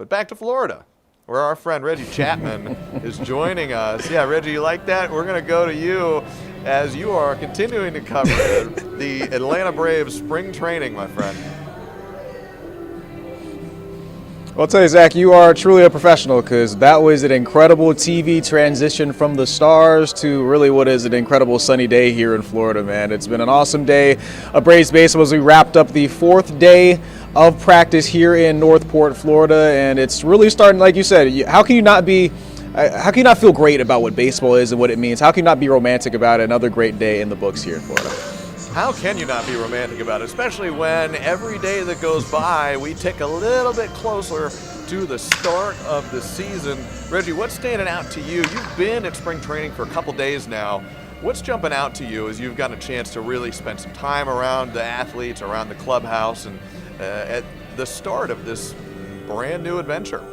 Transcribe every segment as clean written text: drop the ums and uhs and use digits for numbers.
But back to Florida, where our friend Reggie Chatman is joining us. Yeah, Reggie, you like that? We're going to go to you as you are continuing to cover the Atlanta Braves spring training, my friend. Well, I'll tell you, Zach, you are truly a professional, because that was an incredible TV transition from the stars to really what is an incredible sunny day here in Florida, man. It's been an awesome day of Braves baseball as we wrapped up the 4th day of practice here in Northport, Florida, and it's really starting, like you said, how can you not feel great about what baseball is and what it means? How can you not be romantic about it? Another great day in the books here in Florida. How can you not be romantic about it, especially when every day that goes by, we tick a little bit closer to the start of the season. Reggie, what's standing out to you? You've been at spring training for a couple days now. What's jumping out to you as you've gotten a chance to really spend some time around the athletes, around the clubhouse, and at the start of this brand new adventure?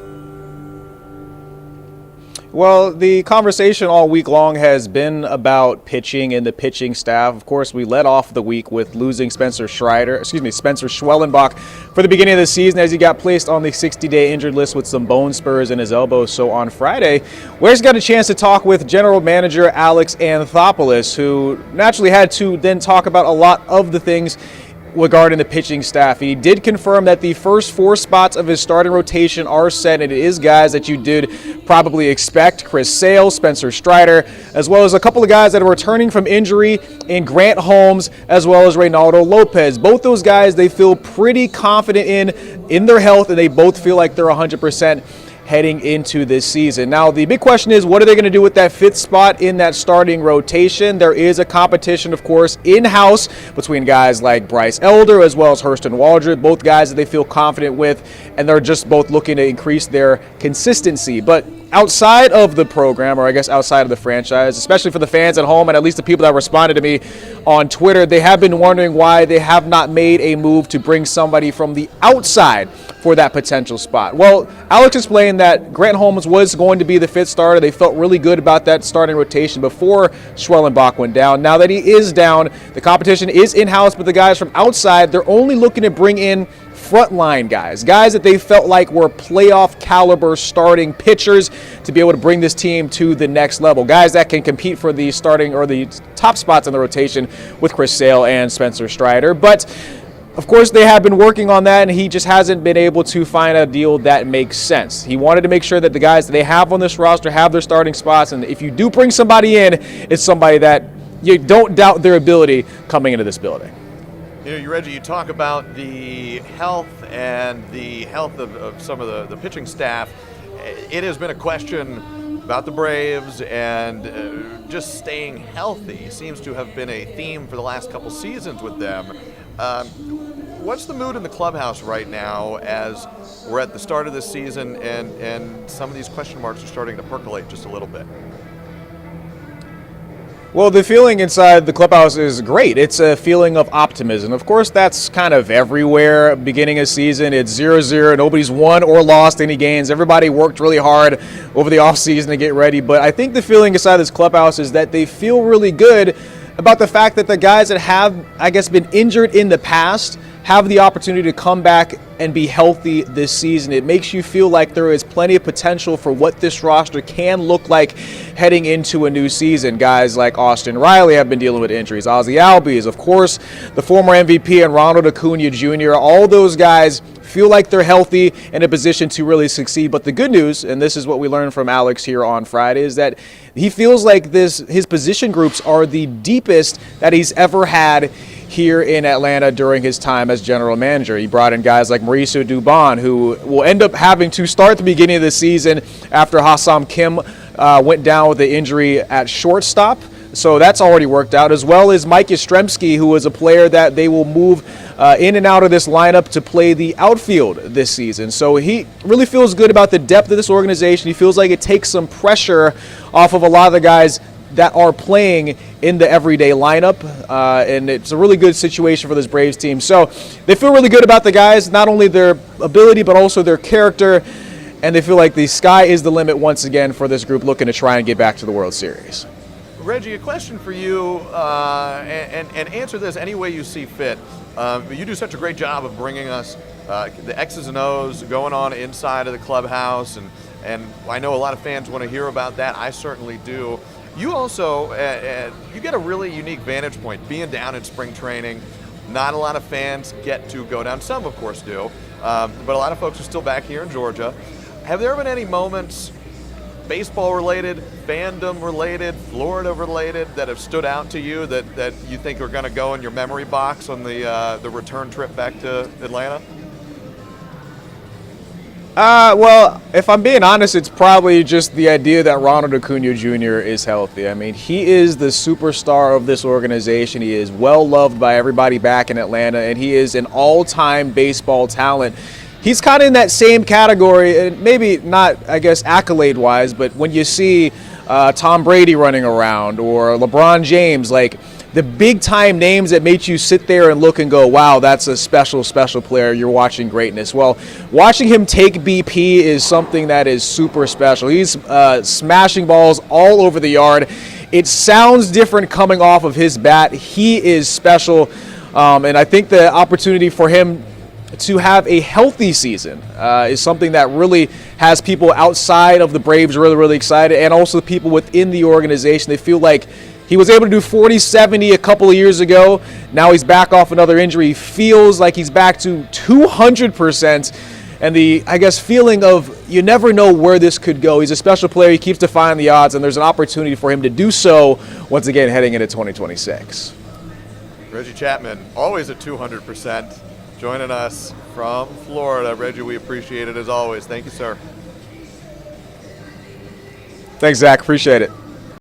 Well, the conversation all week long has been about pitching and the pitching staff. Of course, we led off the week with losing Spencer Schwellenbach for the beginning of the season as he got placed on the 60-day injured list with some bone spurs in his elbow. So on Friday, we just got a chance to talk with General Manager Alex Anthopoulos, who naturally had to then talk about a lot of the things regarding the pitching staff. He did confirm that the first 4 spots of his starting rotation are set, and it is guys that you did probably expect: Chris Sale, Spencer Strider, as well as a couple of guys that are returning from injury in Grant Holmes, as well as Reynaldo Lopez. Both those guys they feel pretty confident in their health, and they both feel like they're 100% heading into this season. Now, the big question is, what are they going to do with that 5th spot in that starting rotation? There is a competition, of course, in-house between guys like Bryce Elder as well as Hurston Waldrop, both guys that they feel confident with, and they're just both looking to increase their consistency. But outside of the program, or I guess outside of the franchise, especially for the fans at home and at least the people that responded to me on Twitter, they have been wondering why they have not made a move to bring somebody from the outside for that potential spot. Well, Alex explained that Grant Holmes was going to be the 5th starter. They felt really good about that starting rotation before Schwellenbach went down. Now that he is down, the competition is in-house, but the guys from outside, they're only looking to bring in frontline guys that they felt like were playoff caliber starting pitchers to be able to bring this team to the next level. Guys that can compete for the starting or the top spots in the rotation with Chris Sale and Spencer Strider. But of course, they have been working on that, and he just hasn't been able to find a deal that makes sense. He wanted to make sure that the guys that they have on this roster have their starting spots, and if you do bring somebody in, it's somebody that you don't doubt their ability coming into this building. You know, Reggie, you talk about the health and the health of some of the pitching staff. It has been a question about the Braves, and just staying healthy seems to have been a theme for the last couple seasons with them. What's the mood in the clubhouse right now as we're at the start of this season and some of these question marks are starting to percolate just a little bit? Well, the feeling inside the clubhouse is great. It's a feeling of optimism. Of course, that's kind of everywhere. Beginning of season, it's 0-0. Nobody's won or lost any games. Everybody worked really hard over the offseason to get ready. But I think the feeling inside this clubhouse is that they feel really good about the fact that the guys that have, I guess, been injured in the past have the opportunity to come back and be healthy this season. It makes you feel like there is plenty of potential for what this roster can look like heading into a new season. Guys like Austin Riley have been dealing with injuries. Ozzie Albies, of course, the former MVP, and Ronald Acuña Jr. All those guys feel like they're healthy and in a position to really succeed. But the good news, and this is what we learned from Alex here on Friday, is that he feels like his position groups are the deepest that he's ever had here in Atlanta during his time as general manager. He brought in guys like Mauricio Dubon, who will end up having to start the beginning of the season after Ha-Seong Kim went down with the injury at shortstop. So that's already worked out, as well as Mike Yastrzemski, who is a player that they will move in and out of this lineup to play the outfield this season. So he really feels good about the depth of this organization. He feels like it takes some pressure off of a lot of the guys that are playing in the everyday lineup, and it's a really good situation for this Braves team. So they feel really good about the guys, not only their ability but also their character, and they feel like the sky is the limit once again for this group looking to try and get back to the World Series. Reggie, a question for you, and answer this any way you see fit. You do such a great job of bringing us the X's and O's going on inside of the clubhouse, and I know a lot of fans want to hear about that. I certainly do. You also, you get a really unique vantage point being down in spring training. Not a lot of fans get to go down. Some, of course, do. But a lot of folks are still back here in Georgia. Have there been any moments, baseball related, fandom related, Florida related, that have stood out to you that you think are going to go in your memory box on the return trip back to Atlanta? Well, if I'm being honest, it's probably just the idea that Ronald Acuña Jr. is healthy. I mean, he is the superstar of this organization. He is well loved by everybody back in Atlanta, and he is an all-time baseball talent. He's kind of in that same category, and maybe not, I guess, accolade-wise, but when you see Tom Brady running around or LeBron James, like the big-time names that make you sit there and look and go, wow, that's a special, special player. You're watching greatness. Well, watching him take BP is something that is super special. He's smashing balls all over the yard. It sounds different coming off of his bat. He is special, and I think the opportunity for him to have a healthy season is something that really has people outside of the Braves really, really excited, and also the people within the organization. They feel like he was able to do 40-70 a couple of years ago. Now he's back off another injury. He feels like he's back to 200%. And the, I guess, feeling of you never know where this could go. He's a special player. He keeps defying the odds, and there's an opportunity for him to do so once again heading into 2026. Reggie Chatman, always at 200%, joining us from Florida. Reggie, we appreciate it as always. Thank you, sir. Thanks, Zach. Appreciate it.